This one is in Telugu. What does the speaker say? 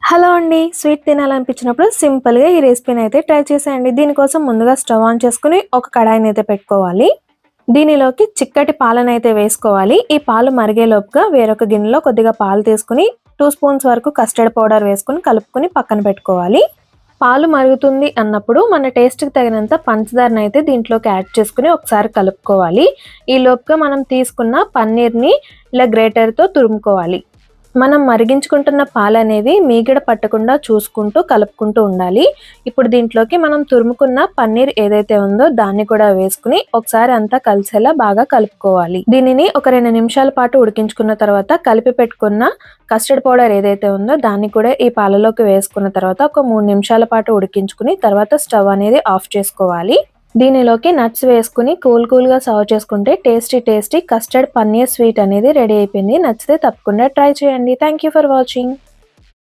హలో అండి. స్వీట్ తినాలనిపించినప్పుడు సింపుల్‌గా ఈ రెసిపీని అయితే ట్రై చేసేయండి. దీనికోసం ముందుగా స్టవ్ ఆన్ చేసుకొని ఒక కడాయిని అయితే పెట్టుకోవాలి. దీనిలోకి చిక్కటి పాలనైతే వేసుకోవాలి. ఈ పాలు మరిగేలోపుగా వేరొక గిన్నెలో కొద్దిగా పాలు తీసుకొని 2 స్పూన్స్ వరకు కస్టర్డ్ పౌడర్ వేసుకొని కలుపుకొని పక్కన పెట్టుకోవాలి. పాలు మరుగుతుంది అన్నప్పుడు మన టేస్ట్‌కి తగినంత పంచదారనైతే దీంట్లోకి యాడ్ చేసుకొని ఒకసారి కలుపుకోవాలి. ఈ లోపుగా మనం తీసుకున్న పన్నీర్‌ని ఇలా గ్రేటర్‌తో తురుముకోవాలి. మనం మరిగించుకుంటున్న పాలనేవి మీగడ పట్టకుండా చూసుకుంటూ కలుపుకుంటూ ఉండాలి. ఇప్పుడు దీంట్లోకి మనం తురుముకున్న పన్నీర్ ఏదైతే ఉందో దాన్ని కూడా వేసుకుని ఒకసారి అంతా కలిసేలా బాగా కలుపుకోవాలి. దీనిని ఒక 2 నిమిషాల పాటు ఉడికించుకున్న తర్వాత కలిపి పెట్టుకున్న కస్టర్డ్ పౌడర్ ఏదైతే ఉందో దాన్ని కూడా ఈ పాలలోకి వేసుకున్న తర్వాత ఒక 3 నిమిషాల పాటు ఉడికించుకుని తర్వాత స్టవ్ అనేది ఆఫ్ చేసుకోవాలి. దీనిలోకి నట్స్ వేసుకుని కూల్‌గా సర్వ్ చేసుకుంటే టేస్టీ కస్టర్డ్ పన్నీర్ స్వీట్ అనేది రెడీ అయిపోయింది. నచ్చితే తప్పకుండా ట్రై చేయండి. Thank you for watching.